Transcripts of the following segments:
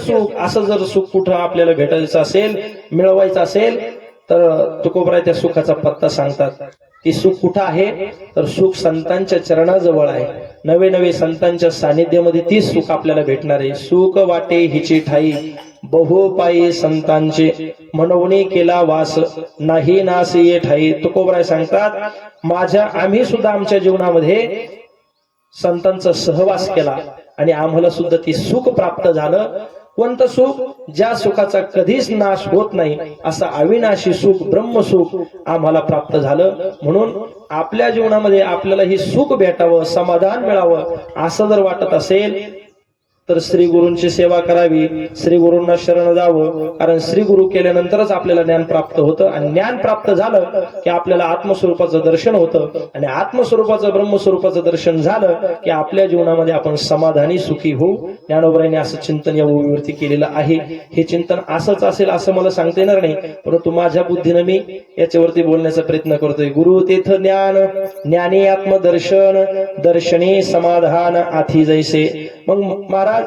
सुख, असं जर सुख कुठं आपल्याला भेटायचं असेल, मिळवायचं असेल, तर तुकोबराय त्या सुखाचा पत्ता सांगतात. ती सुख कुठं आहे, तर सुख संतांच्या चरणाजवळ आहे. नवे नवे संतांच्या सानिध्यामध्ये ती सुख आपल्याला भेटणार आहे. सुख वाटे हिची ठाई बहु पायी संतांचे, मनवणे केला वास नाही नास ये ठाई. तुकोबराय सांगतात, आम्ही सुद्धा आमच्या जीवनामध्ये संतांचा सहवास केला आणि आम्हाला सुद्धा ती सुख प्राप्त झालं. कोणतं सुख? ज्या सुखाचा कधीच नाश होत नाही, असं अविनाशी सुख, ब्रह्मसुख आम्हाला प्राप्त झालं. म्हणून आपल्या जीवनामध्ये आपल्याला ही सुख भेटावं, समाधान मिळावं असं जर वाटत असेल, तर श्री गुरूंची सेवा करावी, श्री गुरूंना शरण जावं. कारण श्री गुरु केल्यानंतरच आपल्याला ज्ञान प्राप्त होतं, आणि ज्ञान प्राप्त झालं की आपल्याला आत्मस्वरूपाचं दर्शन होतं, आणि आत्मस्वरूपाचं, ब्रह्मस्वरूपाचं दर्शन झालं की आपल्या जीवनामध्ये आपण समाधानी सुखी होऊ. ज्ञानोबरायांनी असं चिंतन या ओवीवरती केलेलं आहे. हे चिंतन असंच असेल असं मला सांगता येणार नाही, परंतु माझ्या बुद्धीनं मी याच्यावरती बोलण्याचा प्रयत्न करतोय. गुरु तेथ ज्ञान, ज्ञानी आत्मदर्शन, दर्शनी समाधान आथी जैसे. मग महाराज,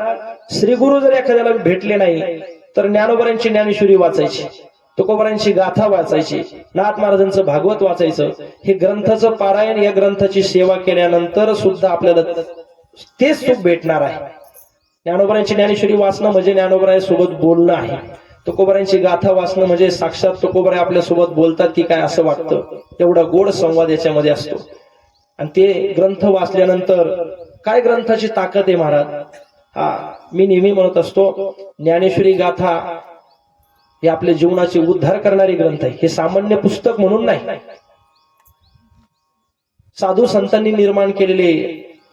श्री गुरु जर एखाद्याला भेटले नाही, तर ज्ञानोबरांची ज्ञानेश्वरी वाचायची, तुकोबरांची गाथा वाचायची, नाथ महाराजांचं भागवत वाचायचं. हे ग्रंथाचं पारायण, या ग्रंथाची सेवा केल्यानंतर सुद्धा आपल्याला तेच सुख भेटणार आहे. ज्ञानोबरांची ज्ञानेश्वरी वाचणं म्हणजे ज्ञानोबरांसोबत बोलणं आहे. तुकोबरांची गाथा वाचणं म्हणजे साक्षात तुकोबराय आपल्या सोबत बोलतात की काय असं वाटतं. एवढा गोड संवाद याच्यामध्ये असतो. आणि ते ग्रंथ वाचल्यानंतर काय ग्रंथाची ताकद आहे महाराज. मी नेहमी म्हणत असतो, ज्ञानेश्वरी गाथा हे आपल्या जीवनाचे उद्धार करणारे ग्रंथ आहे. हे सामान्य पुस्तक म्हणून नाही, साधू संतांनी निर्माण केलेले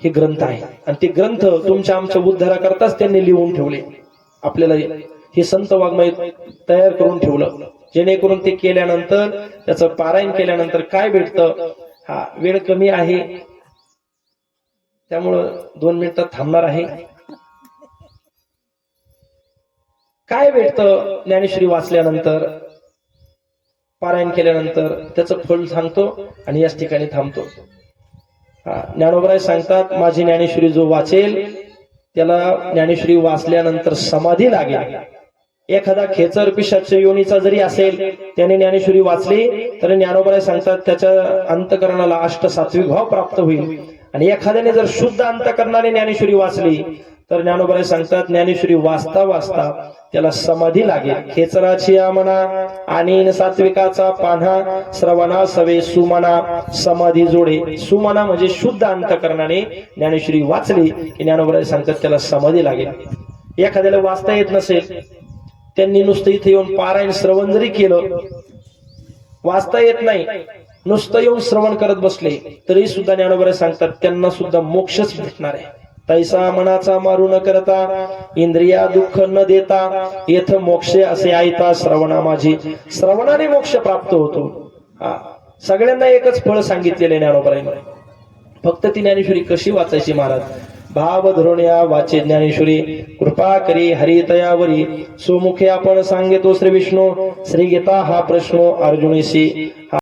हे ग्रंथ आहे. आणि ते ग्रंथ तुमच्या आमच्या उद्धाराकरताच त्यांनी लिहून ठेवले. आपल्याला हे संत वाङ्मय तयार करून ठेवलं, जेणेकरून ते केल्यानंतर, त्याचं पारायण केल्यानंतर काय भेटतं. वेळ कमी आहे, त्यामुळं 2 मिनिटात थांबणार आहे. काय भेटतं ज्ञानेश्वरी वाचल्यानंतर, पारायण केल्यानंतर, त्याचं फळ सांगतो आणि याच ठिकाणी थांबतो. ज्ञानोबराय सांगतात, माझी ज्ञानेश्वरी जो वाचेल त्याला ज्ञानेश्वरी वाचल्यानंतर समाधी लागेल. एखादा खेचर पिशाच योनीचा जरी असेल, त्याने ज्ञानेश्वरी वाचली तर ज्ञानोबराय सांगतात त्याच्या अंतकरणाला अष्टसात्विक भाव प्राप्त होईल. आणि एखाद्याने जर शुद्ध अंतकरणाने ज्ञानेश्वरी वाचली तर ज्ञानोबराय सांगतात ज्ञानेश्वरी वाचता वाचता त्याला समाधी लागेल. खेचराची आमना आणि सात्विकाचा पान्हा, श्रवणा सवे सुमना समाधी जोडे. सुमना म्हणजे शुद्ध अंतकरणाने ज्ञानेश्वरी वाचली की ज्ञानोबराय सांगतात त्याला समाधी लागेल. एखाद्याला वाचता येत नसेल, त्यांनी नुसतं इथे येऊन पारायण श्रवण जरी केलं, वाचता येत नाही, नुसतं येऊन श्रवण करत बसले, तरी सुद्धा ज्ञानोबराय सांगतात त्यांना सुद्धा मोक्षच भेटणार आहे. तैसा मनाचा मारू न करता, इंद्रिया दुःख न देता, येथ मोक्षे असे ऐता श्रवणा माझी. श्रवणाने मोक्ष प्राप्त होतो. सगळ्यांना एकच फळ सांगितलेले ज्ञानोबरायने. फक्त ती ज्ञानेश्वरी कशी वाचायची महाराज. भाव धोरण्या वाचे ज्ञानेश्वरी, कृपा करी हरितयावरी. सोमुखे आपण सांगेतो श्री विष्णू, श्री गीता हा प्रश्न अर्जुनीशी.